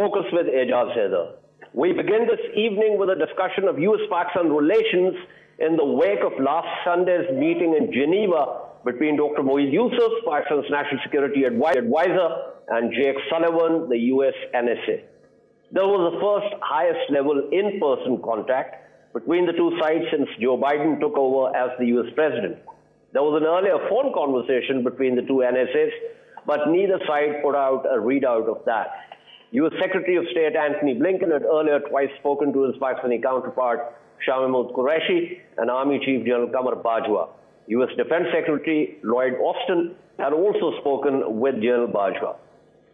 Focus with Ejaz Haider. We begin this evening with a discussion of U.S. Pakistan relations in the wake of last Sunday's meeting in Geneva between Dr. Moeed Yusuf, Pakistan's National Security Advisor, and Jake Sullivan, the U.S. NSA. There was the first highest level in-person contact between the two sides since Joe Biden took over as the U.S. president. There was an earlier phone conversation between the two NSAs, but neither side put out a readout of that. U.S. Secretary of State Antony Blinken had earlier twice spoken to his Pakistani counterpart Shah Mahmood Qureshi and Army Chief General Qamar Bajwa. U.S. Defense Secretary Lloyd Austin had also spoken with General Bajwa.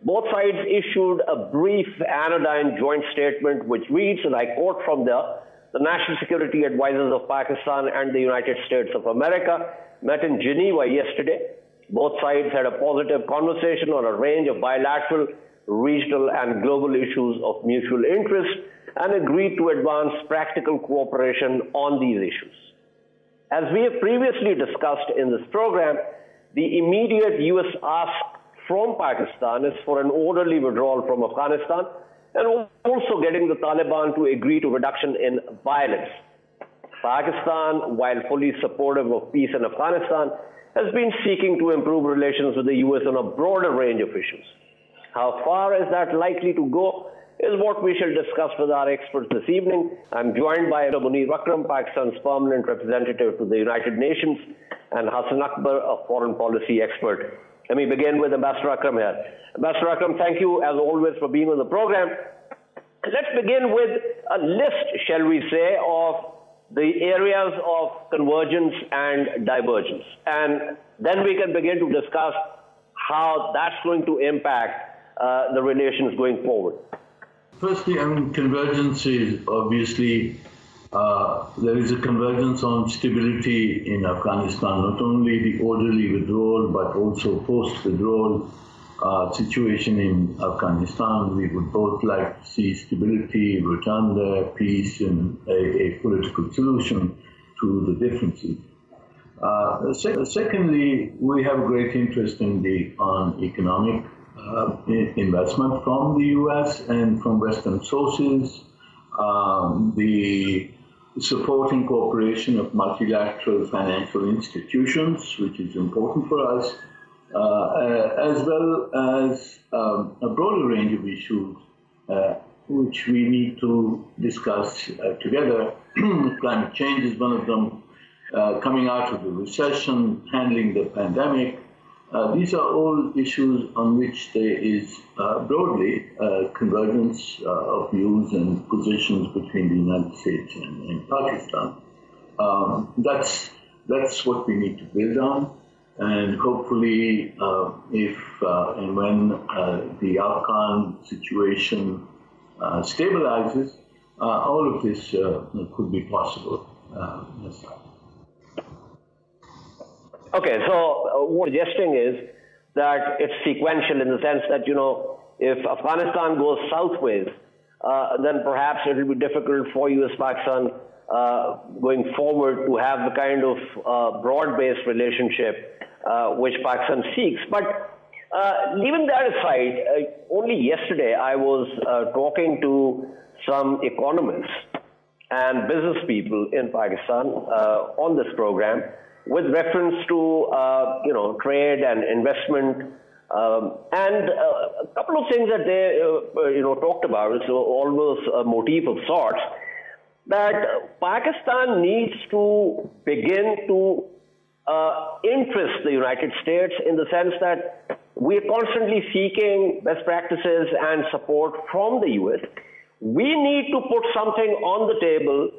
Both sides issued a brief anodyne joint statement which reads, and I quote from there, "The National Security Advisors of Pakistan and the United States of America met in Geneva yesterday. Both sides had a positive conversation on a range of bilateral, regional and global issues of mutual interest and agreed to advance practical cooperation on these issues. As we have previously discussed in this program, the immediate U.S. ask from Pakistan is for an orderly withdrawal from Afghanistan and also getting the Taliban to agree to reduction in violence. Pakistan, while fully supportive of peace in Afghanistan, has been seeking to improve relations with the U.S. on a broader range of issues. How far is that likely to go is what we shall discuss with our experts this evening. I'm joined by Munir, Akram, Pakistan's permanent representative to the United Nations, and Hassan, Akbar, a foreign policy expert. Let me begin with Ambassador Akram here. Ambassador Akram, thank you as always for being on the program. Let's begin with a list, shall we say, of the areas of convergence and divergence. And then we can begin to discuss how that's going to impact the relations going forward. Firstly, I mean, convergence is obviously, there is a convergence on stability in Afghanistan, not only the orderly withdrawal, but also post-withdrawal situation in Afghanistan. We would both like to see stability, return there, peace, and a political solution to the differences. Secondly, we have great interest in on economic investment from the U.S. and from Western sources, the support and cooperation of multilateral financial institutions, which is important for us, as well as a broader range of issues which we need to discuss together. Climate change is one of them, coming out of the recession, handling the pandemic. These are all issues on which there is broadly convergence of views and positions between the United States and Pakistan. That's what we need to build on, and hopefully, if and when the Afghan situation stabilizes, all of this could be possible. Yes. Okay, so what you're suggesting is that it's sequential in the sense that, you know, if Afghanistan goes southways, then perhaps it will be difficult for U.S. Pakistan going forward to have the kind of broad-based relationship which Pakistan seeks. But leaving that aside, only yesterday I was talking to some economists and business people in Pakistan on this program, with reference to trade and investment, and a couple of things that they talked about. It's almost a motif of sorts that Pakistan needs to begin to interest the United States in the sense that we are constantly seeking best practices and support from the U.S. We need to put something on the table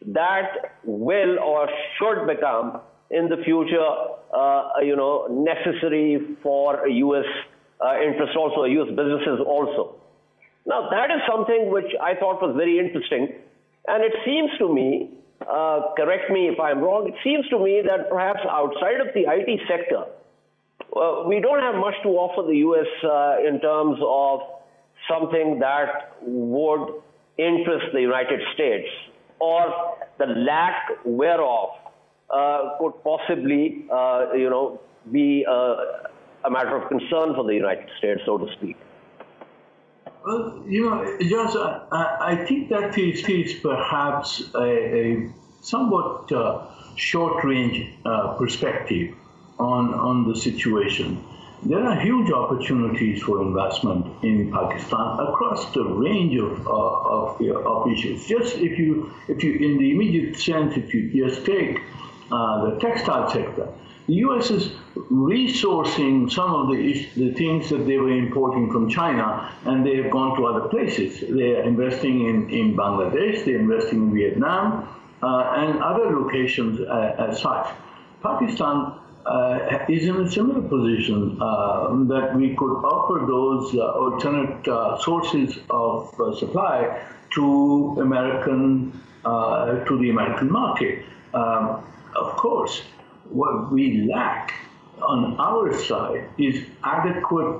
that will or should become in the future, necessary for U.S. interests also, U.S. businesses also. Now, that is something which I thought was very interesting, and it seems to me, correct me if I'm wrong, it seems to me that perhaps outside of the IT sector, we don't have much to offer the U.S. In terms of something that would interest the United States, or the lack whereof could possibly, be a matter of concern for the United States, so to speak. Well, Josh, I think that is perhaps a somewhat short-range perspective on the situation. There are huge opportunities for investment in Pakistan across the range of issues. Just if you, in the immediate sense, if you just take the textile sector, the U.S. is resourcing some of the things that they were importing from China, and they have gone to other places. They are investing in Bangladesh, they're investing in Vietnam, and other locations as such. Pakistan is in a similar position that we could offer those alternate sources of supply to the American market. Of course, what we lack on our side is adequate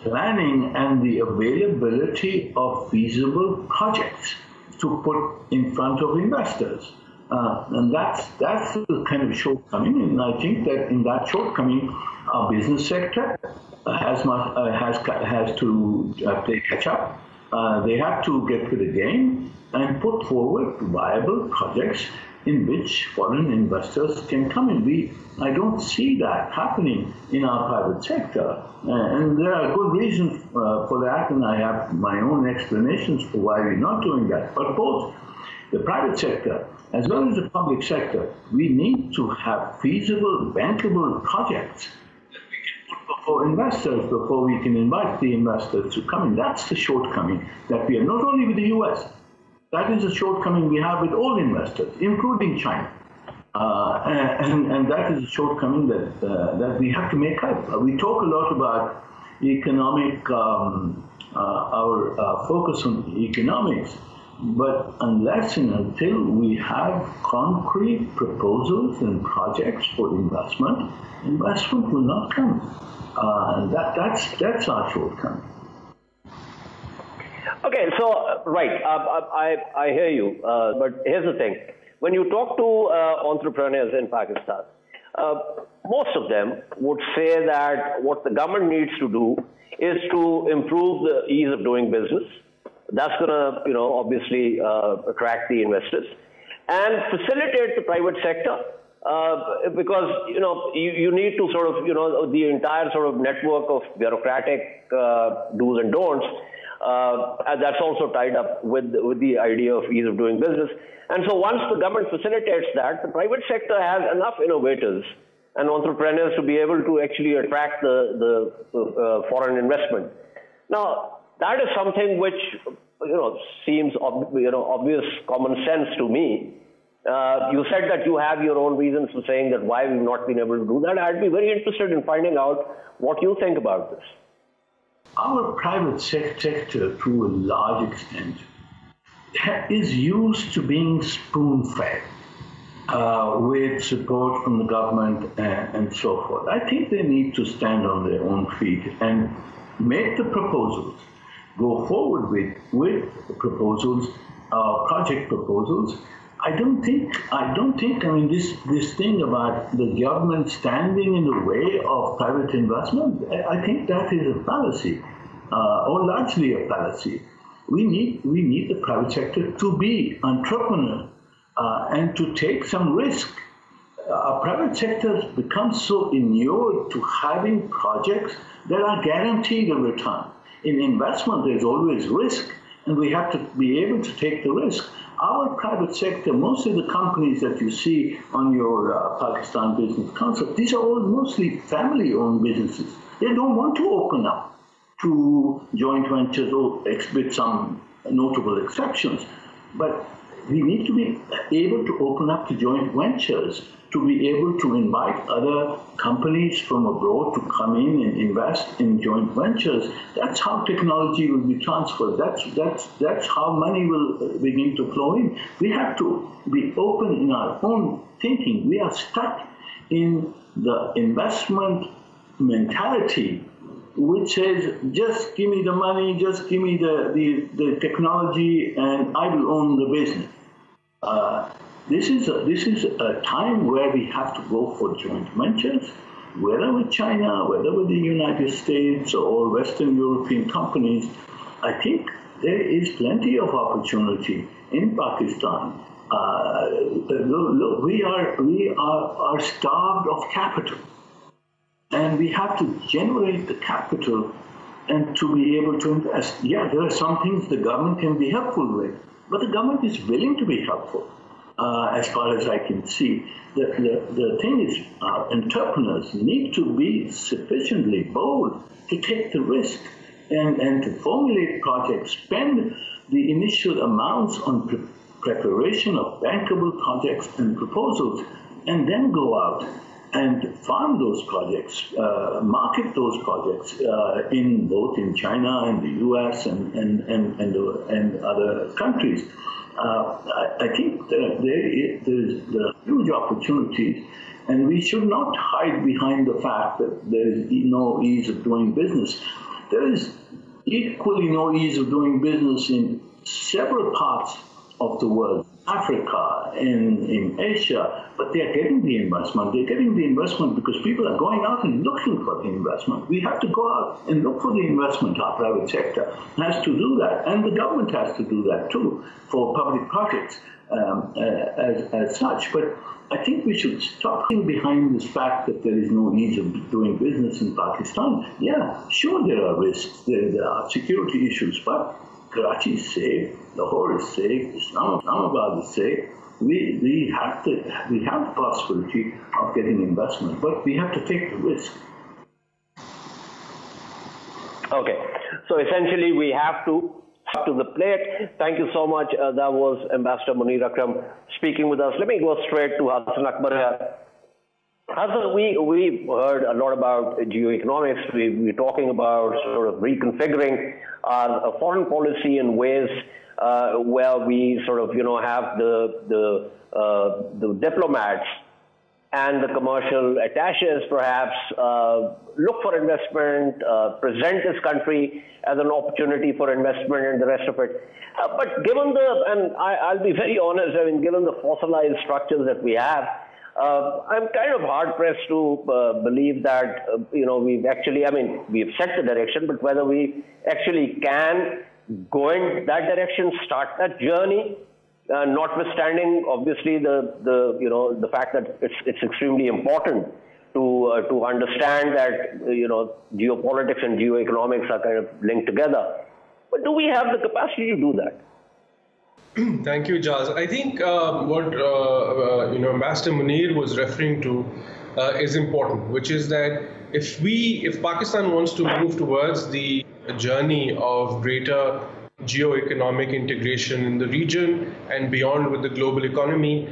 planning and the availability of feasible projects to put in front of investors. And that's the kind of shortcoming, and I think that in that shortcoming, our business sector has to play catch up. They have to get to the game and put forward viable projects in which foreign investors can come in. I don't see that happening in our private sector, and there are good reasons for that, and I have my own explanations for why we're not doing that. But both the private sector as well as the public sector, we need to have feasible, bankable projects that we can put before investors before we can invite the investors to come in. That's the shortcoming that we have, not only with the U.S., that is a shortcoming we have with all investors, including China. And that is a shortcoming that we have to make up. We talk a lot about economic, our focus on economics, but unless and until we have concrete proposals and projects for investment will not come. That's our shortcoming. Okay, so right, I hear you, but here's the thing. When you talk to entrepreneurs in Pakistan, most of them would say that what the government needs to do is to improve the ease of doing business. That's going to, obviously attract the investors and facilitate the private sector because, you need to sort of, the entire sort of network of bureaucratic do's and don'ts. And that's also tied up with the idea of ease of doing business. And so once the government facilitates that, the private sector has enough innovators and entrepreneurs to be able to actually attract the foreign investment. Now, that is something which, seems, obvious common sense to me. You said that you have your own reasons for saying that why we've not been able to do that. I'd be very interested in finding out what you think about this. Our private sector, to a large extent, is used to being spoon-fed with support from the government and so forth. I think they need to stand on their own feet and make the proposals, go forward with the proposals, project proposals. I mean, this thing about the government standing in the way of private investment, I think that is a fallacy, or largely a fallacy. We need the private sector to be entrepreneur and to take some risk. Our private sector has become so inured to having projects that are guaranteed a return. In investment, there's always risk, and we have to be able to take the risk. Our private sector, most of the companies that you see on your Pakistan Business Council, these are all mostly family-owned businesses. They don't want to open up to joint ventures, or with some notable exceptions. But we need to be able to open up to joint ventures, to be able to invite other companies from abroad to come in and invest in joint ventures. That's how technology will be transferred. That's how money will begin to flow in. We have to be open in our own thinking. We are stuck in the investment mentality, which says, just give me the money, just give me the technology, and I will own the business. This is a time where we have to go for joint ventures, whether with China, whether with the United States or Western European companies, I think there is plenty of opportunity in Pakistan. Look, we are starved of capital, and we have to generate the capital and to be able to invest. Yeah, there are some things the government can be helpful with, but the government is willing to be helpful, as far as I can see. The thing is, entrepreneurs need to be sufficiently bold to take the risk and to formulate projects, spend the initial amounts on preparation of bankable projects and proposals, and then go out and farm those projects, market those projects in both in China and the U.S. and other countries. I think there are huge opportunities, and we should not hide behind the fact that there is no ease of doing business. There is equally no ease of doing business in several parts of the world, Africa, in Asia, but they're getting the investment. They're getting the investment because people are going out and looking for the investment. We have to go out and look for the investment. Our private sector has to do that, and the government has to do that too for public projects as such. But I think we should stop behind this fact that there is no ease of doing business in Pakistan. Yeah, sure, there are risks, there are security issues, but Karachi is safe, Lahore is safe, Islamabad is safe. We have the possibility of getting investment, but we have to take the risk. Okay, so essentially we have to the plate. Thank you so much. That was Ambassador Munir Akram speaking with us. Let me go straight to Hassan Akbar here. Hassan, we've heard a lot about geoeconomics. We're talking about sort of reconfiguring our foreign policy in ways where we sort of, have the diplomats and the commercial attaches perhaps look for investment, present this country as an opportunity for investment and the rest of it. But given and I'll be very honest, I mean, given the fossilized structures that we have, I'm kind of hard-pressed to believe that, we've actually, we've set the direction, but whether we actually can go in that direction, start that journey, notwithstanding, obviously, the fact that it's extremely important to understand that, geopolitics and geoeconomics are kind of linked together. But do we have the capacity to do that? Thank you, Jaz. I think what Ambassador Munir was referring to is important, which is that if Pakistan wants to move towards the journey of greater geo-economic integration in the region and beyond with the global economy,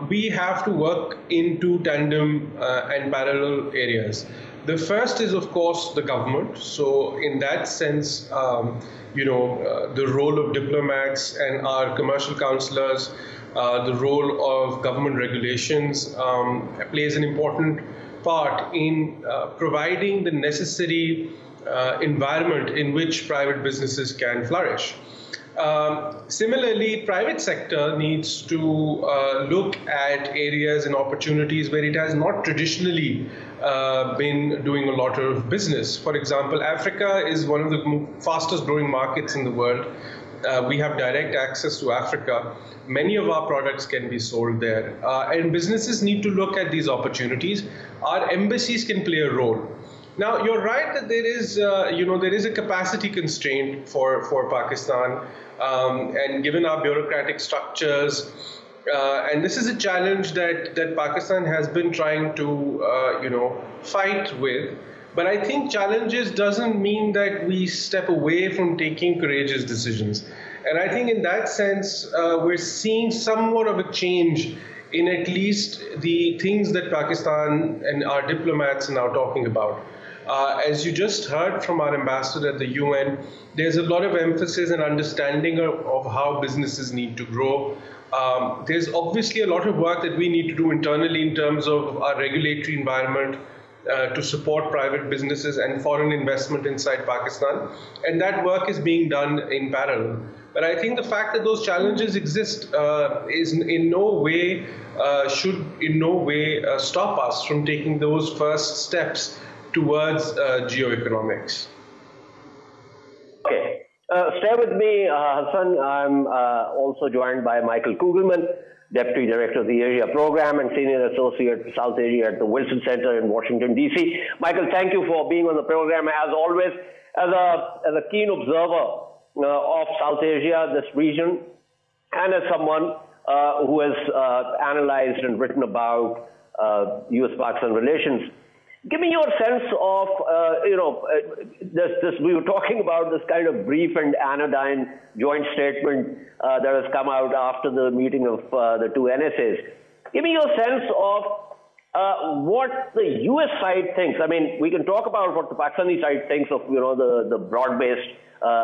we have to work in two tandem and parallel areas. The first is, of course, the government. So in that sense, the role of diplomats and our commercial counselors, the role of government regulations plays an important part in providing the necessary environment in which private businesses can flourish. Similarly, private sector needs to look at areas and opportunities where it has not traditionally been doing a lot of business. For example, Africa is one of the fastest growing markets in the world. We have direct access to Africa. Many of our products can be sold there. And businesses need to look at these opportunities. Our embassies can play a role. Now, you're right that there is a capacity constraint for Pakistan, and given our bureaucratic structures, and this is a challenge that Pakistan has been trying to fight with. But I think challenges doesn't mean that we step away from taking courageous decisions. And I think in that sense, we're seeing somewhat of a change in at least the things that Pakistan and our diplomats are now talking about. As you just heard from our ambassador at the UN, there's a lot of emphasis and understanding of how businesses need to grow. There's obviously a lot of work that we need to do internally in terms of our regulatory environment to support private businesses and foreign investment inside Pakistan. And that work is being done in parallel. But I think the fact that those challenges exist should in no way stop us from taking those first steps towards geoeconomics. Okay, Stay with me, Hassan. I'm also joined by Michael Kugelman, Deputy Director of the Asia Program and Senior Associate for South Asia at the Wilson Center in Washington, D.C. Michael, thank you for being on the program. As always, as a keen observer of South Asia, this region, and as someone who has analyzed and written about U.S. Pakistan relations, give me your sense of, we were talking about this kind of brief and anodyne joint statement that has come out after the meeting of the two NSAs. Give me your sense of what the U.S. side thinks. I mean, we can talk about what the Pakistani side thinks of, the broad-based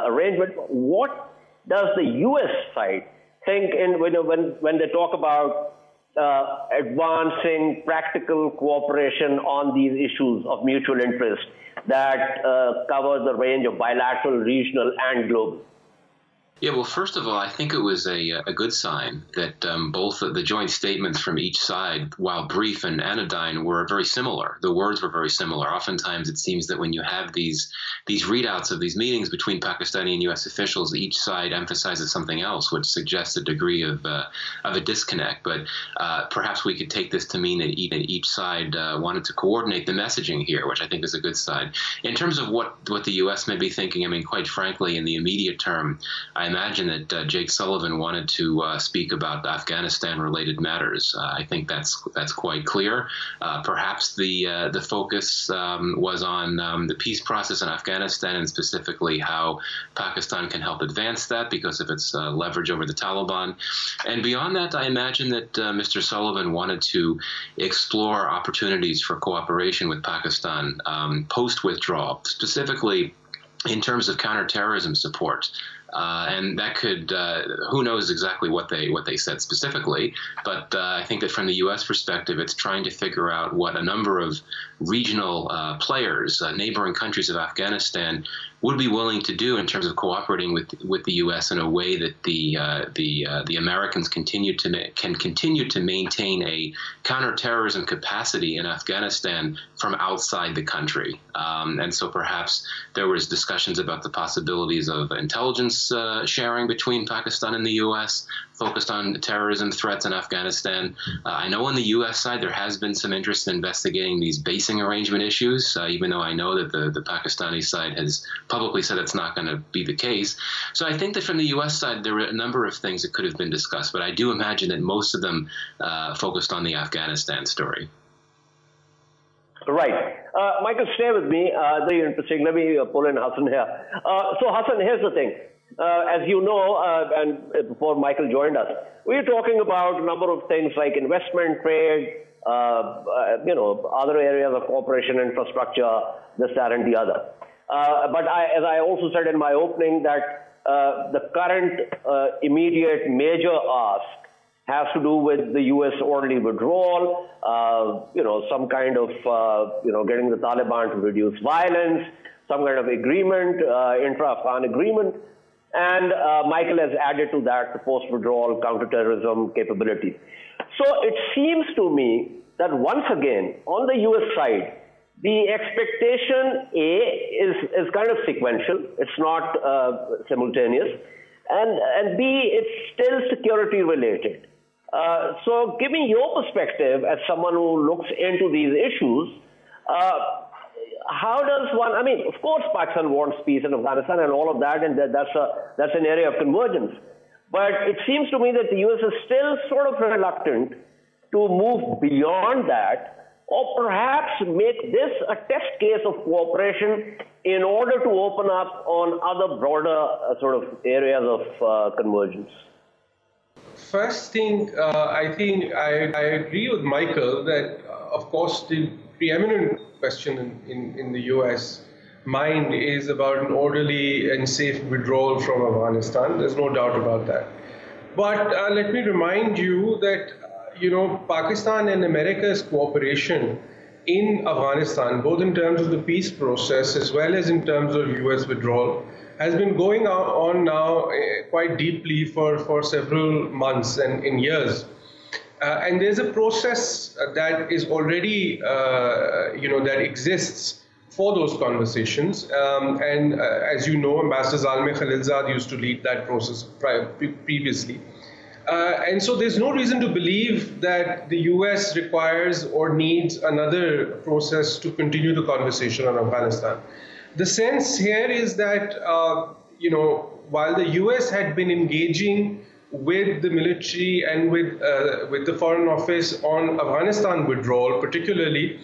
arrangement. What does the U.S. side think when they talk about advancing practical cooperation on these issues of mutual interest that covers the range of bilateral, regional, and global? Yeah, well, first of all, I think it was a good sign that both the joint statements from each side, while brief and anodyne, were very similar. The words were very similar. Oftentimes, it seems that when you have these readouts of these meetings between Pakistani and U.S. officials, each side emphasizes something else, which suggests a degree of a disconnect. But perhaps we could take this to mean that each side wanted to coordinate the messaging here, which I think is a good sign. In terms of what the U.S. may be thinking, I mean, quite frankly, in the immediate term, I imagine that Jake Sullivan wanted to speak about Afghanistan-related matters. I think that's quite clear. Perhaps the focus was on the peace process in Afghanistan and specifically how Pakistan can help advance that because of its leverage over the Taliban. And beyond that, I imagine that Mr. Sullivan wanted to explore opportunities for cooperation with Pakistan post-withdrawal, specifically in terms of counterterrorism support. And that could, who knows exactly what they said specifically, but I think that from the U.S. perspective, it's trying to figure out what a number of regional players, neighboring countries of Afghanistan, would be willing to do in terms of cooperating with the U.S. in a way that the Americans can continue to maintain a counterterrorism capacity in Afghanistan from outside the country. And so perhaps there was discussions about the possibilities of intelligence sharing between Pakistan and the U.S., focused on terrorism threats in Afghanistan. I know on the U.S. side there has been some interest in investigating these basing arrangement issues, even though I know that the Pakistani side has publicly said it's not going to be the case. So I think that from the U.S. side there were a number of things that could have been discussed, but I do imagine that most of them focused on the Afghanistan story. Right. Michael, stay with me. Very interesting. Let me pull in Hassan here. So Hassan, here's the thing. As you know, and before Michael joined us, we were talking about a number of things like investment, trade, other areas of cooperation, infrastructure, this, that, and the other. But as I also said in my opening, that the current immediate major ask has to do with the U.S. orderly withdrawal, some kind of, getting the Taliban to reduce violence, some kind of agreement, intra-Afghan agreement. And Michael has added to that the post-withdrawal counterterrorism capability. So it seems to me that once again, on the U.S. side, the expectation, A, is kind of sequential. It's not simultaneous. And B, it's still security related. So give me your perspective as someone who looks into these issues. How does one, I mean, of course, Pakistan wants peace in Afghanistan and all of that, and that's an area of convergence. But it seems to me that the U.S. is still sort of reluctant to move beyond that, or perhaps make this a test case of cooperation in order to open up on other broader sort of areas of convergence. First thing, I think I agree with Michael that, of course, the preeminent question in the U.S. mind is about an orderly and safe withdrawal from Afghanistan. There's no doubt about that. But let me remind you that, Pakistan and America's cooperation in Afghanistan, both in terms of the peace process as well as in terms of U.S. withdrawal, has been going on now quite deeply for several months and in years. And there's a process that is already, that exists for those conversations. As you know, Ambassador Zalmay Khalilzad used to lead that process previously. And so there's no reason to believe that the US requires or needs another process to continue the conversation on Afghanistan. The sense here is that, while the US had been engaging with the military and with the Foreign Office on Afghanistan withdrawal particularly,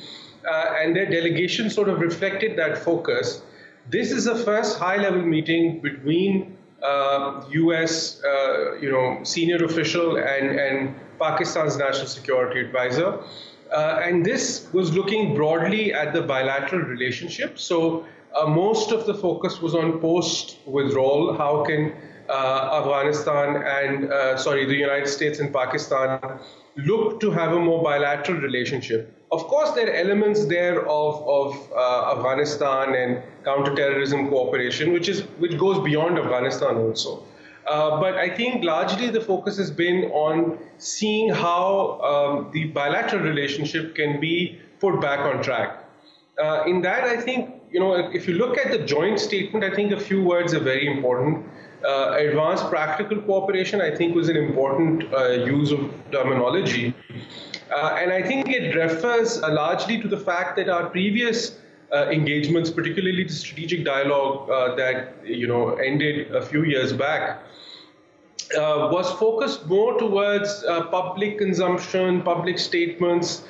and their delegation sort of reflected that focus, this is the first high-level meeting between U.S. Senior official and Pakistan's National Security Advisor. And this was looking broadly at the bilateral relationship. So most of the focus was on post-withdrawal. How can the United States and Pakistan look to have a more bilateral relationship? Of course, there are elements there of Afghanistan and counterterrorism cooperation, which goes beyond Afghanistan also. But I think largely the focus has been on seeing how the bilateral relationship can be put back on track. In that, I think, if you look at the joint statement, I think a few words are very important. Advanced practical cooperation, I think, was an important use of terminology. And I think it refers largely to the fact that our previous engagements, particularly the strategic dialogue that ended a few years back, was focused more towards public consumption, public statements,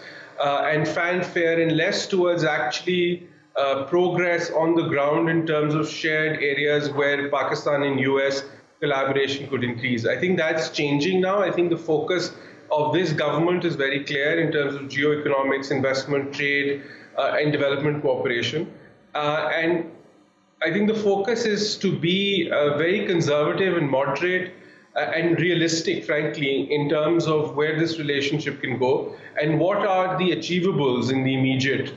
and fanfare, and less towards actually progress on the ground in terms of shared areas where Pakistan and US collaboration could increase. I think that's changing now. I think the focus of this government is very clear in terms of geoeconomics, investment, trade, and development cooperation. And I think the focus is to be very conservative and moderate and realistic, frankly, in terms of where this relationship can go and what are the achievables in the immediate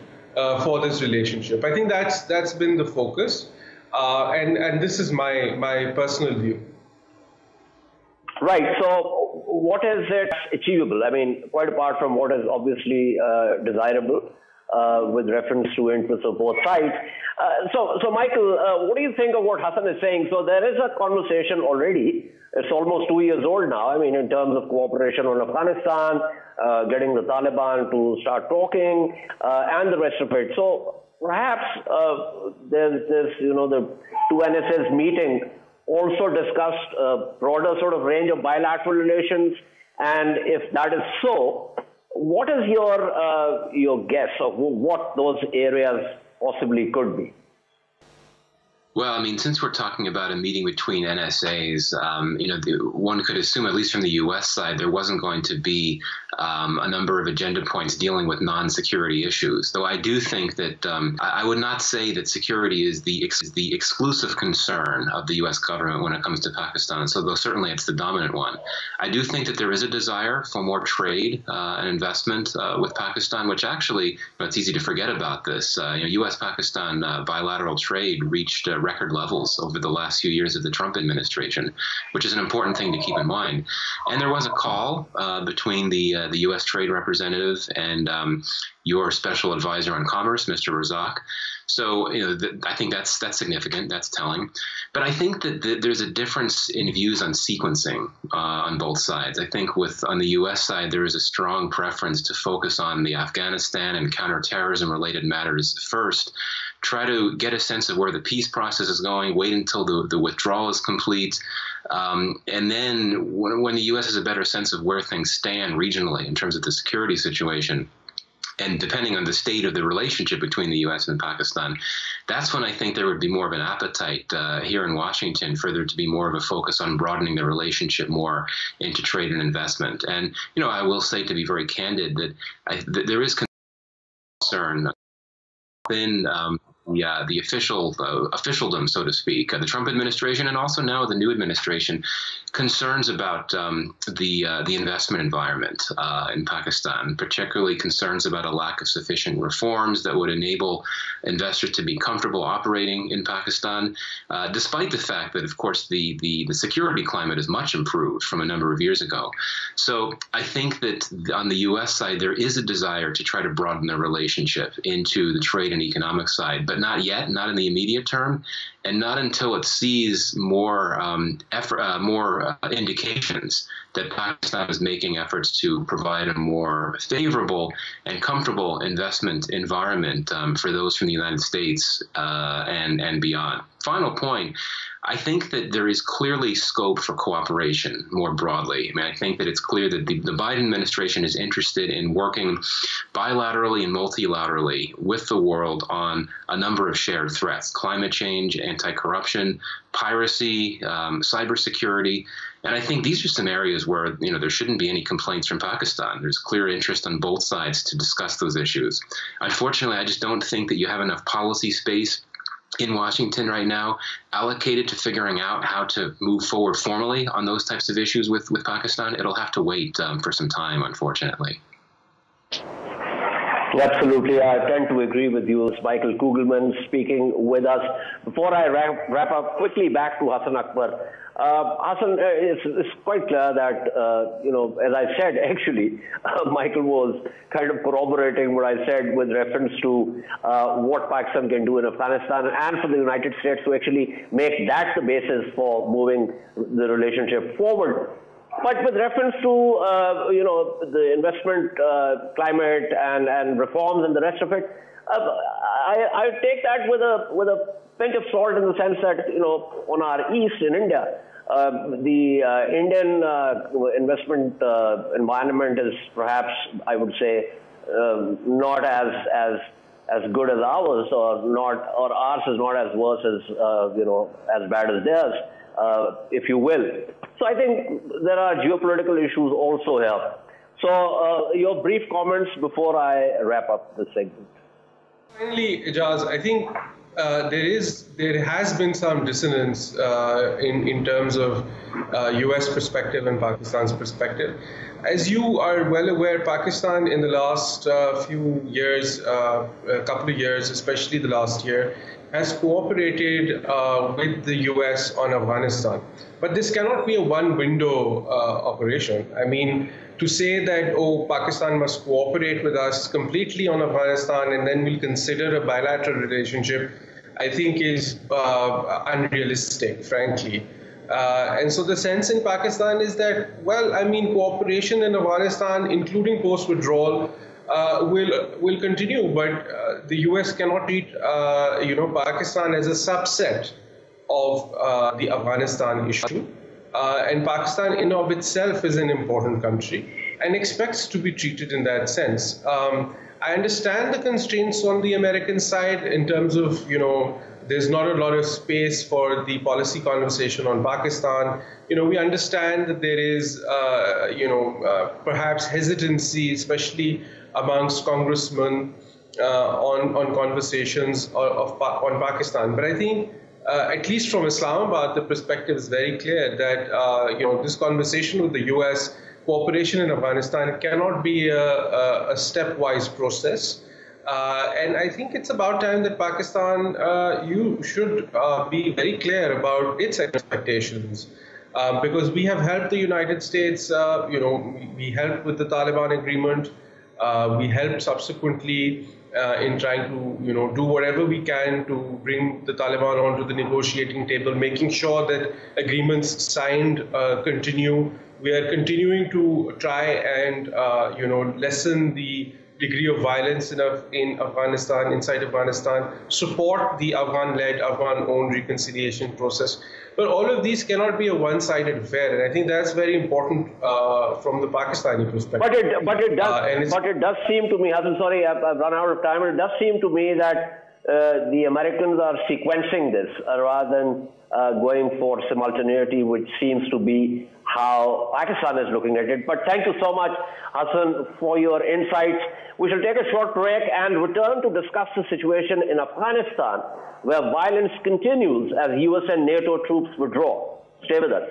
for this relationship. I think that's been the focus, and this is my personal view. Right. So what is it achievable? I mean, quite apart from what is obviously desirable with reference to interests of both sides. So Michael, what do you think of what Hassan is saying? So there is a conversation already. It's almost 2 years old now. I mean, in terms of cooperation on Afghanistan, getting the Taliban to start talking, and the rest of it. So perhaps there's the two NSAs meeting also discussed a broader sort of range of bilateral relations. And if that is so, what is your guess of what those areas possibly could be? Well, I mean, since we're talking about a meeting between NSAs, one could assume, at least from the U.S. side, there wasn't going to be a number of agenda points dealing with non-security issues. Though I do think that I would not say that security is the exclusive concern of the U.S. government when it comes to Pakistan. So though certainly it's the dominant one. I do think that there is a desire for more trade and investment with Pakistan, which actually, it's easy to forget about this. U.S. Pakistan bilateral trade reached record levels over the last few years of the Trump administration, which is an important thing to keep in mind. And there was a call between the U.S. trade representative and your special advisor on commerce, Mr. Razak. So, I think that's significant. That's telling. But I think that there's a difference in views on sequencing on both sides. I think on the U.S. side, there is a strong preference to focus on the Afghanistan and counterterrorism related matters first. Try to get a sense of where the peace process is going, wait until the withdrawal is complete. And then when the U.S. has a better sense of where things stand regionally in terms of the security situation, and depending on the state of the relationship between the U.S. and Pakistan, that's when I think there would be more of an appetite here in Washington for there to be more of a focus on broadening the relationship more into trade and investment. And, I will say, to be very candid, that there is concern within the officialdom, so to speak, the Trump administration, and also now the new administration, concerns about the investment environment in Pakistan, particularly concerns about a lack of sufficient reforms that would enable investors to be comfortable operating in Pakistan, despite the fact that, of course, the security climate is much improved from a number of years ago. So I think that on the U.S. side, there is a desire to try to broaden the relationship into the trade and economic side, but not yet, not in the immediate term, and not until it sees more indications that Pakistan is making efforts to provide a more favorable and comfortable investment environment for those from the United States and beyond. Final point, I think that there is clearly scope for cooperation more broadly. I mean, I think that it's clear that the Biden administration is interested in working bilaterally and multilaterally with the world on a number of shared threats: climate change, anti-corruption, piracy, cybersecurity. And I think these are some areas where, there shouldn't be any complaints from Pakistan. There's clear interest on both sides to discuss those issues. Unfortunately, I just don't think that you have enough policy space in Washington right now allocated to figuring out how to move forward formally on those types of issues with Pakistan. It'll have to wait for some time, unfortunately. Absolutely. I tend to agree with you. It's Michael Kugelman speaking with us. Before I wrap up, quickly back to Hassan Akbar. Hassan, it's quite clear that, as I said, actually, Michael was kind of corroborating what I said with reference to what Pakistan can do in Afghanistan, and for the United States to actually make that the basis for moving the relationship forward. But with reference to, the investment climate and reforms and the rest of it, I take that with a pinch of salt, in the sense that, on our east in India, the Indian investment environment is perhaps, I would say, not as good as ours, or ours is not as worse as, as bad as theirs, if you will. So I think there are geopolitical issues also here. So your brief comments before I wrap up the segment. Finally, Ijaz, I think there has been some dissonance in terms of U.S. perspective and Pakistan's perspective. As you are well aware, Pakistan in the last few years, a couple of years, especially the last year, has cooperated with the U.S. on Afghanistan. But this cannot be a one-window operation. I mean, to say that, Pakistan must cooperate with us completely on Afghanistan and then we'll consider a bilateral relationship, I think is unrealistic, frankly. And so the sense in Pakistan is that, cooperation in Afghanistan, including post-withdrawal, will continue, but the U.S. cannot treat Pakistan as a subset of the Afghanistan issue. And Pakistan in of itself is an important country and expects to be treated in that sense. I understand the constraints on the American side in terms of, there's not a lot of space for the policy conversation on Pakistan. We understand that there is, perhaps hesitancy, especially amongst congressmen on conversations on Pakistan. But I think, at least from Islamabad, the perspective is very clear that, this conversation with the U.S., cooperation in Afghanistan cannot be a stepwise process. And I think it's about time that Pakistan, you should be very clear about its expectations. Because we have helped the United States, we helped with the Taliban agreement. We helped subsequently in trying to, do whatever we can to bring the Taliban onto the negotiating table, making sure that agreements signed continue. We are continuing to try and, lessen the degree of violence in Afghanistan, inside Afghanistan, support the Afghan-led, Afghan-owned reconciliation process. But all of these cannot be a one-sided affair, and I think that's very important from the Pakistani perspective. But it does seem to me, Hassan, sorry, I've run out of time, it does seem to me that the Americans are sequencing this rather than going for simultaneity, which seems to be how Pakistan is looking at it. But thank you so much, Hassan, for your insights. We shall take a short break and return to discuss the situation in Afghanistan, where violence continues as US and NATO troops withdraw. Stay with us.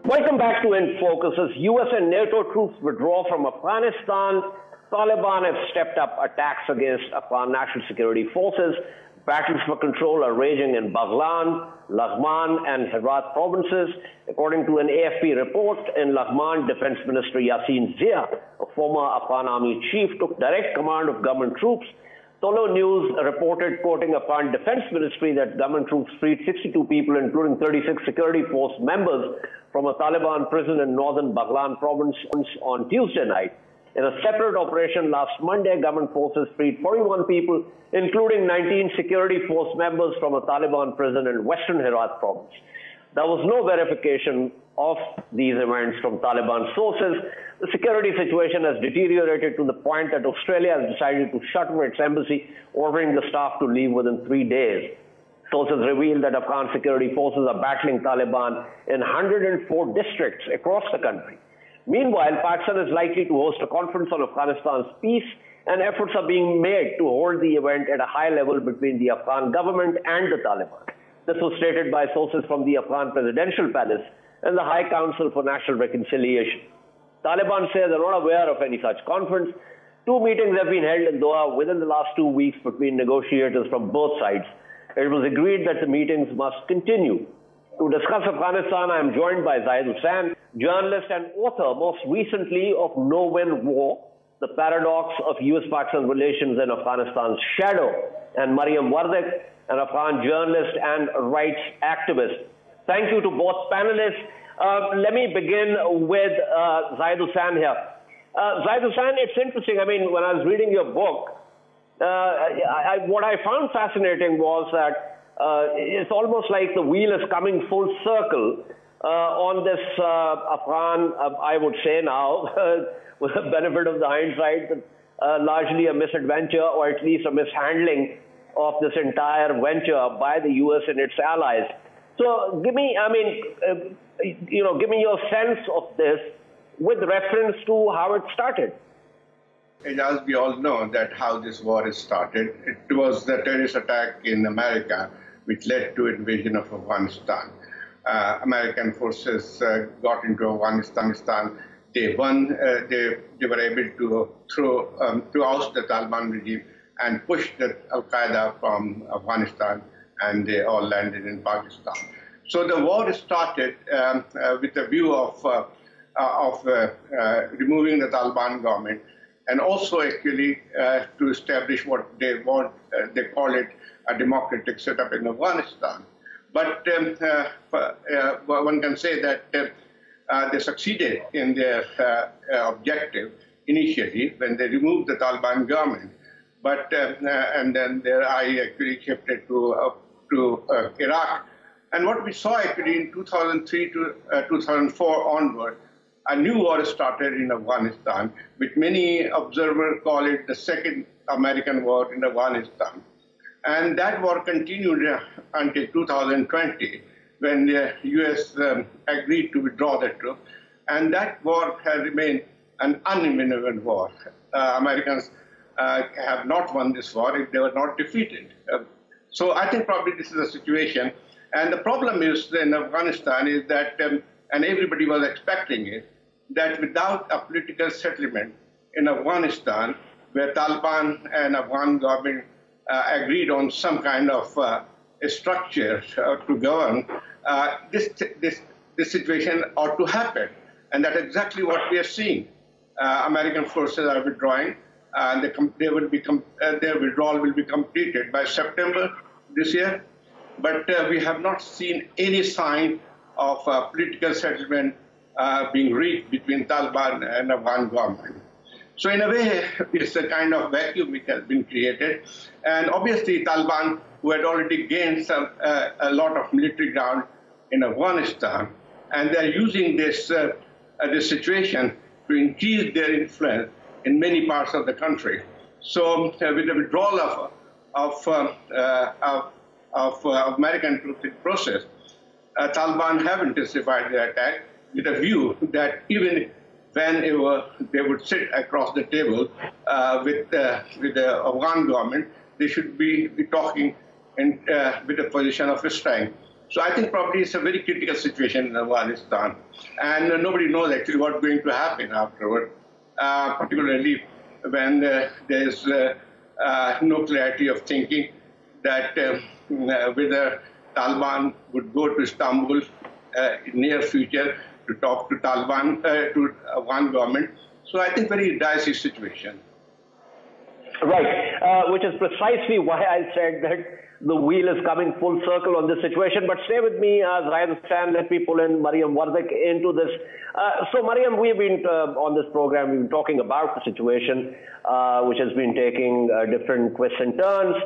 Welcome back to In Focus. As US and NATO troops withdraw from Afghanistan, Taliban have stepped up attacks against Afghan national security forces. Battles for control are raging in Baghlan, Laghman, and Herat provinces. According to an AFP report, in Laghman, Defense Minister Yassin Zia, a former Afghan army chief, took direct command of government troops. Tolo News reported, quoting Afghan Defense Ministry, that government troops freed 62 people, including 36 security force members, from a Taliban prison in northern Baghlan province on Tuesday night. In a separate operation last Monday, government forces freed 41 people, including 19 security force members, from a Taliban prison in western Herat province. There was no verification of these events from Taliban sources. The security situation has deteriorated to the point that Australia has decided to shutter its embassy, ordering the staff to leave within 3 days. Sources reveal that Afghan security forces are battling Taliban in 104 districts across the country. Meanwhile, Pakistan is likely to host a conference on Afghanistan's peace, and efforts are being made to hold the event at a high level between the Afghan government and the Taliban. This was stated by sources from the Afghan Presidential Palace and the High Council for National Reconciliation. Taliban say they're not aware of any such conference. 2 meetings have been held in Doha within the last 2 weeks between negotiators from both sides. It was agreed that the meetings must continue. To discuss Afghanistan, I am joined by Zahid Hussain, journalist and author, most recently of No-Win War, The Paradox of U.S. Pakistan Relations in Afghanistan's Shadow, and Mariam, an Afghan journalist and rights activist. Thank you to both panelists. Let me begin with Zahid Hussain here. Zahid Hussain, it's interesting. I mean, when I was reading your book, what I found fascinating was that it's almost like the wheel is coming full circle on this Afghan, I would say now, with the benefit of the hindsight, largely a misadventure, or at least a mishandling of this entire venture by the U.S. and its allies. So give me, give me your sense of this with reference to how it started. As we all know that how this war is started, it was the terrorist attack in America which led to invasion of Afghanistan. American forces got into Afghanistan. They won. They were able to oust the Taliban regime and push the Al-Qaeda from Afghanistan, and they all landed in Pakistan. So the war started with a view of removing the Taliban government, and also actually to establish what they want. They call it a democratic setup in Afghanistan. But one can say that they succeeded in their objective initially when they removed the Taliban government. But and then their eye actually shifted to Iraq. And what we saw actually in 2003 to 2004 onward, a new war started in Afghanistan, which many observers call it the second American war in Afghanistan. And that war continued until 2020, when the U.S. agreed to withdraw the troops. And that war has remained an unwinnable war. Americans have not won this war if they were not defeated. So I think probably this is the situation. And the problem is in Afghanistan is that, and everybody was expecting it, that without a political settlement in Afghanistan, where Taliban and Afghan government agreed on some kind of a structure to govern, this situation ought to happen. And that's exactly what we are seeing. American forces are withdrawing, and their withdrawal will be completed by September this year. But we have not seen any sign of political settlement being reached between Taliban and Afghan government. So in a way, it's a kind of vacuum which has been created. And obviously, Taliban, who had already gained a lot of military ground in Afghanistan, and they're using this situation to increase their influence in many parts of the country. So with the withdrawal of American process, Taliban have intensified their attack with a view that even when they would sit across the table with the Afghan government, they should be talking with a position of strength. So I think probably it's a very critical situation in Afghanistan, and nobody knows actually what's going to happen afterward, particularly when there's no clarity of thinking that whether Taliban would go to Istanbul in near future to talk to Taliban, to Afghan government. So I think very dicey situation. Right, which is precisely why I said that the wheel is coming full circle on this situation. But stay with me, Zahid, Hassan. Let me pull in Mariam Wardak into this. So, Mariam, we've been on this program, we've been talking about the situation, which has been taking different twists and turns.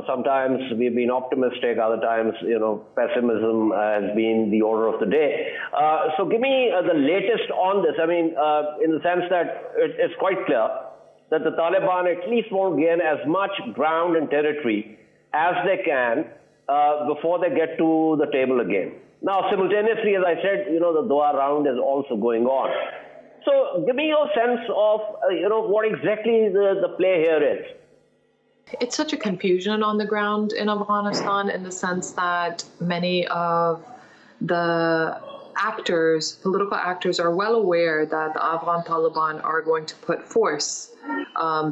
Sometimes we've been optimistic, other times, pessimism has been the order of the day. So give me the latest on this. I mean, in the sense that it's quite clear that the Taliban at least won't gain as much ground and territory as they can before they get to the table again. Now, simultaneously, as I said, the Doha round is also going on. So give me your sense of, what exactly the play here is. It's such a confusion on the ground in Afghanistan in the sense that many of the political actors are well aware that the Afghan Taliban are going to put force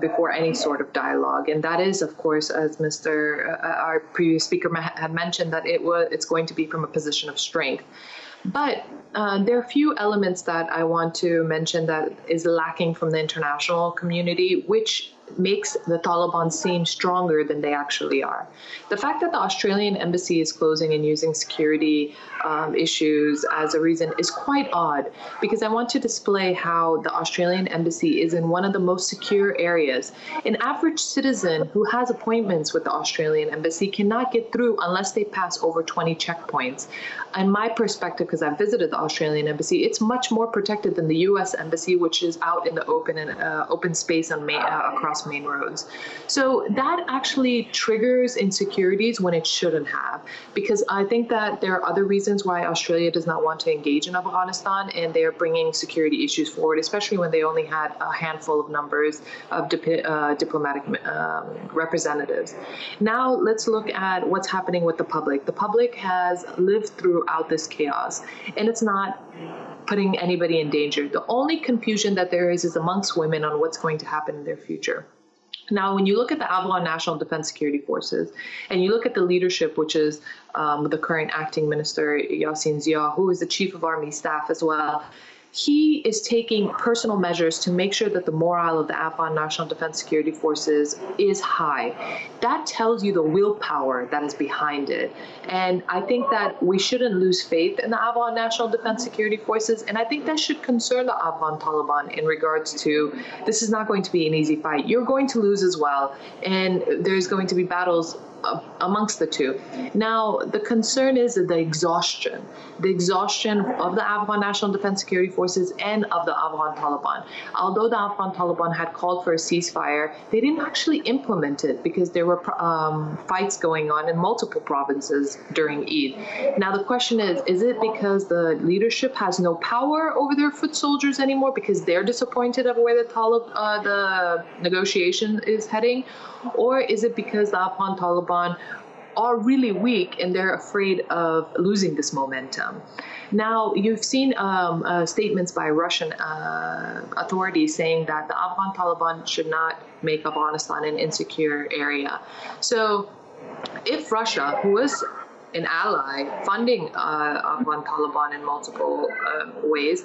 before any sort of dialogue. And that is, of course, as our previous speaker had mentioned, that it's going to be from a position of strength. But there are a few elements that I want to mention that is lacking from the international community, which makes the Taliban seem stronger than they actually are. The fact that the Australian embassy is closing and using security issues as a reason is quite odd, because I want to display how the Australian embassy is in one of the most secure areas. An average citizen who has appointments with the Australian embassy cannot get through unless they pass over 20 checkpoints. In my perspective, because I've visited the Australian embassy, it's much more protected than the U.S. embassy, which is out in the open space on across main roads. So that actually triggers insecurities when it shouldn't have, because I think that there are other reasons why Australia does not want to engage in Afghanistan, and they are bringing security issues forward, especially when they only had a handful of numbers of diplomatic representatives. Now let's look at what's happening with the public. The public has lived throughout this chaos, and it's not putting anybody in danger. The only confusion that there is amongst women on what's going to happen in their future. Now, when you look at the Afghan National Defense Security Forces, and you look at the leadership, which is the current acting minister, Yasin Zia, who is the chief of army staff as well, he is taking personal measures to make sure that the morale of the Afghan National Defense Security Forces is high. That tells you the willpower that is behind it. And I think that we shouldn't lose faith in the Afghan National Defense Security Forces. And I think that should concern the Afghan Taliban in regards to, this is not going to be an easy fight. You're going to lose as well. And there's going to be battles amongst the two. Now, the concern is the exhaustion of the Afghan National Defense Security Forces and of the Afghan Taliban. Although the Afghan Taliban had called for a ceasefire, they didn't actually implement it because there were fights going on in multiple provinces during Eid. Now, the question is it because the leadership has no power over their foot soldiers anymore because they're disappointed of where the negotiation is heading? Or is it because the Afghan Taliban are really weak and they're afraid of losing this momentum? Now, you've seen statements by Russian authorities saying that the Afghan Taliban should not make Afghanistan an insecure area. So if Russia, who is an ally funding Afghan Taliban in multiple ways,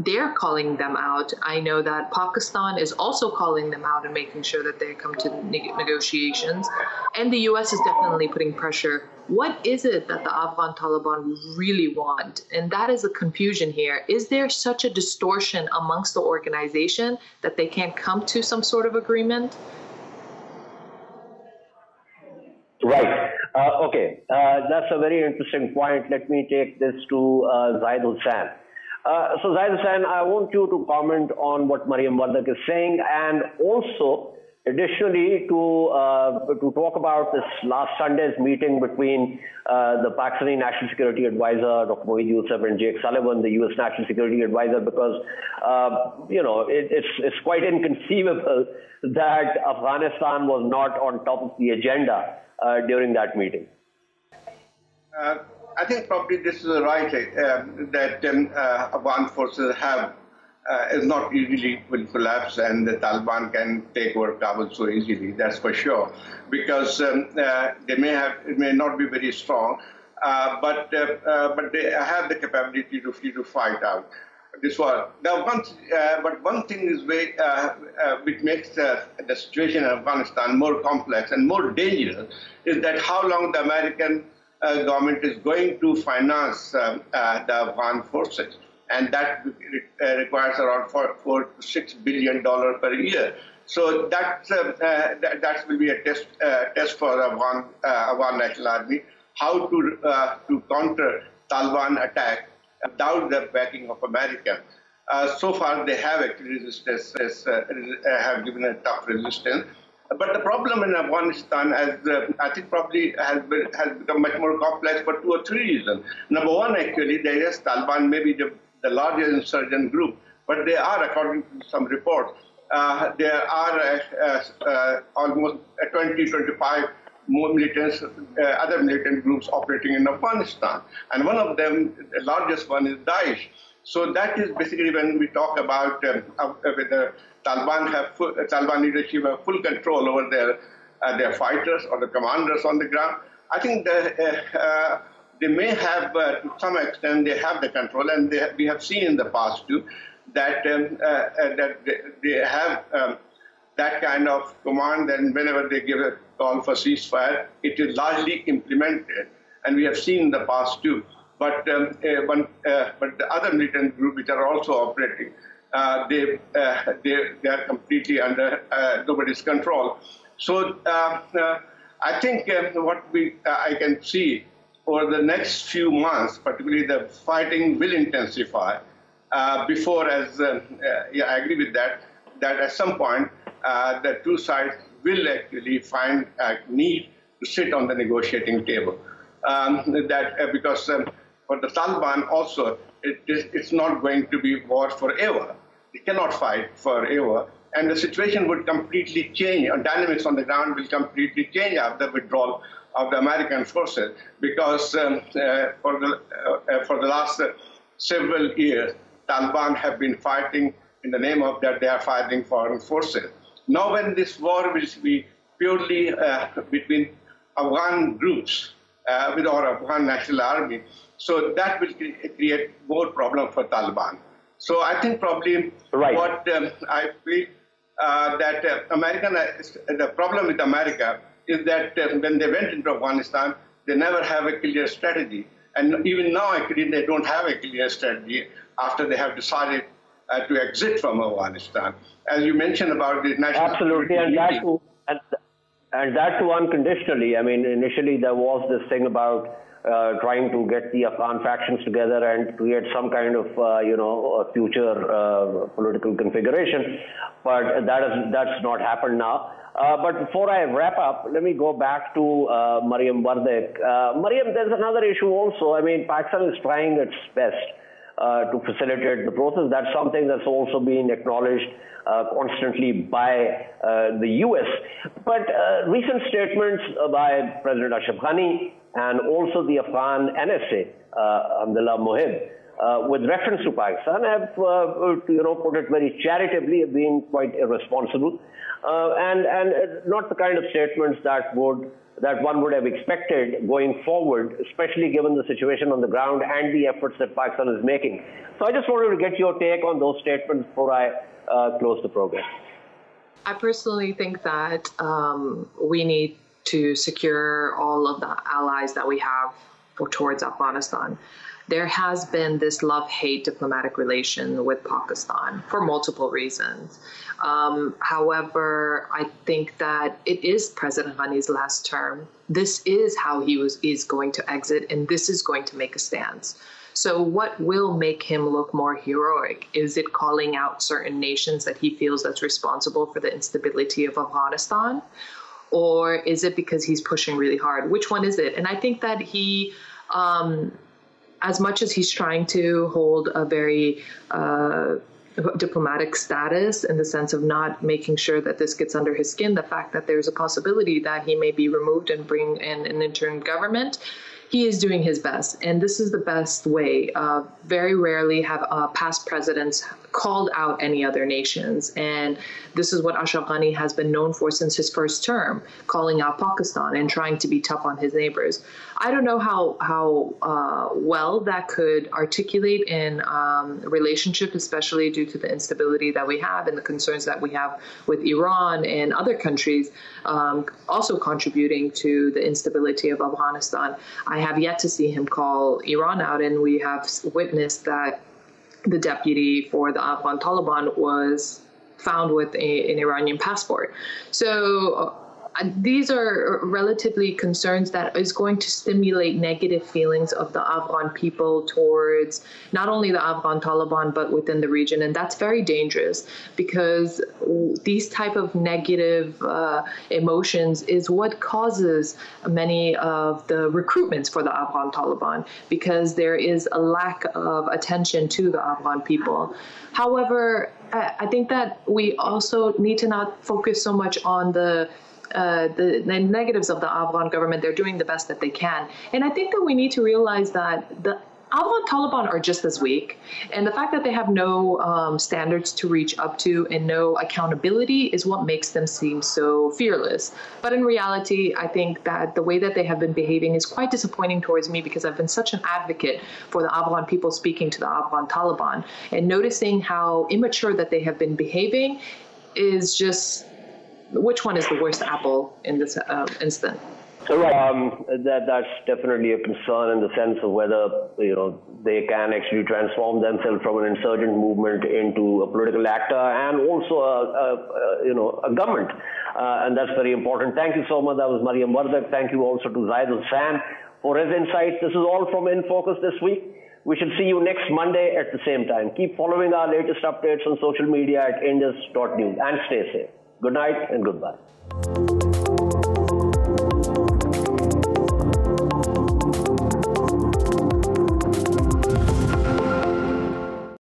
they're calling them out. I know that Pakistan is also calling them out and making sure that they come to negotiations. And the U.S. is definitely putting pressure. What is it that the Afghan Taliban really want? And that is the confusion here. Is there such a distortion amongst the organization that they can't come to some sort of agreement? Right. Okay. That's a very interesting point. Let me take this to Zahid Hussain. So Zahid Hussain, I want you to comment on what Mariam Wardak is saying, and also additionally, to talk about this last Sunday's meeting between the Pakistani National Security Advisor, Dr. Moeed Yusuf, and Jake Sullivan, the U.S. National Security Advisor, because, it's quite inconceivable that Afghanistan was not on top of the agenda during that meeting. I think probably this is right that Afghan forces is not easily will collapse, and the Taliban can take over Kabul so easily. That's for sure, because they may not be very strong, but they have the capability to fight out this war. Now, but one thing is which makes the situation in Afghanistan more complex and more dangerous is that how long the American government is going to finance the Afghan forces. And that requires around $4 to $6 billion per year. So that will be a test for Afghan National Army, how to counter Taliban attack without the backing of America. So far, they have actually have given a tough resistance. But the problem in Afghanistan, I think, probably has become much more complex for 2 or 3 reasons. Number one, actually, Taliban may be the largest insurgent group, but they are, according to some reports, there are almost 20-25 more militants, other militant groups operating in Afghanistan. And one of them, the largest one, is Daesh. So that is basically when we talk about whether Taliban leadership have full control over their fighters or the commanders on the ground. I think they may have, to some extent, they have the control, and we have seen in the past too that they have that kind of command, and whenever they give a call for ceasefire, it is largely implemented, and we have seen in the past too. But the other militant group which are also operating, they are completely under nobody's control. So I think what I can see over the next few months, particularly the fighting will intensify before, I agree with that at some point the two sides will actually find a need to sit on the negotiating table. Because for the Taliban also, it's not going to be war forever. They cannot fight forever. And the situation would completely change, and dynamics on the ground will completely change after the withdrawal of the American forces, because for the last several years, Taliban have been fighting in the name of that they are fighting foreign forces. Now when this war will be purely between Afghan groups with our Afghan National Army, so that will create more problem for Taliban. So I think probably what I feel that the problem with America is that when they went into Afghanistan, they never have a clear strategy. And even now, actually, they don't have a clear strategy after they have decided to exit from Afghanistan. As you mentioned about the national absolutely, and that too unconditionally. I mean, initially there was this thing about trying to get the Afghan factions together and create some kind of, a future political configuration, but that's not happened now. But before I wrap up, let me go back to Mariam Wardak. Mariam, there's another issue also. I mean, Pakistan is trying its best to facilitate the process. That's something that's also been acknowledged constantly by the U.S. But recent statements by President Ashraf Ghani and also the Afghan NSA, Abdullah Mohib, with reference to Pakistan, have put it very charitably, have been quite irresponsible, and not the kind of statements that one would have expected going forward, especially given the situation on the ground and the efforts that Pakistan is making. So I just wanted to get your take on those statements before I close the program. I personally think that we need to secure all of the allies that we have towards Afghanistan. There has been this love-hate diplomatic relation with Pakistan for multiple reasons. However, I think that it is President Ghani's last term. This is how he is going to exit, and this is going to make a stance. So what will make him look more heroic? Is it calling out certain nations that he feels that's responsible for the instability of Afghanistan? Or is it because he's pushing really hard? Which one is it? And I think that he, as much as he's trying to hold a very diplomatic status in the sense of not making sure that this gets under his skin, the fact that there's a possibility that he may be removed and bring in an interim government, he is doing his best. And this is the best way. Very rarely have past presidents called out any other nations. And this is what Ashraf Ghani has been known for since his first term, calling out Pakistan and trying to be tough on his neighbors. I don't know how well that could articulate in relationship, especially due to the instability that we have and the concerns that we have with Iran and other countries also contributing to the instability of Afghanistan. I have yet to see him call Iran out, and we have witnessed that the deputy for the Afghan Taliban was found with an Iranian passport. So these are relatively concerns that is going to stimulate negative feelings of the Afghan people towards not only the Afghan Taliban, but within the region. And that's very dangerous, because these type of negative emotions is what causes many of the recruitments for the Afghan Taliban, because there is a lack of attention to the Afghan people. However, I think that we also need to not focus so much on the negatives of the Afghan government. They're doing the best that they can. And I think that we need to realize that the Afghan Taliban are just as weak. And the fact that they have no standards to reach up to and no accountability is what makes them seem so fearless. But in reality, I think that the way that they have been behaving is quite disappointing towards me, because I've been such an advocate for the Afghan people speaking to the Afghan Taliban. And noticing how immature that they have been behaving is just, which one is the worst apple in this instant? So that's definitely a concern in the sense of whether they can actually transform themselves from an insurgent movement into a political actor and also a government, and that's very important. Thank you so much. That was Mariam Wardak. Thank you also to Zahid Hussain for his insights. This is all from In Focus this week. We shall see you next Monday at the same time. Keep following our latest updates on social media at indus.news and stay safe. Good night and goodbye.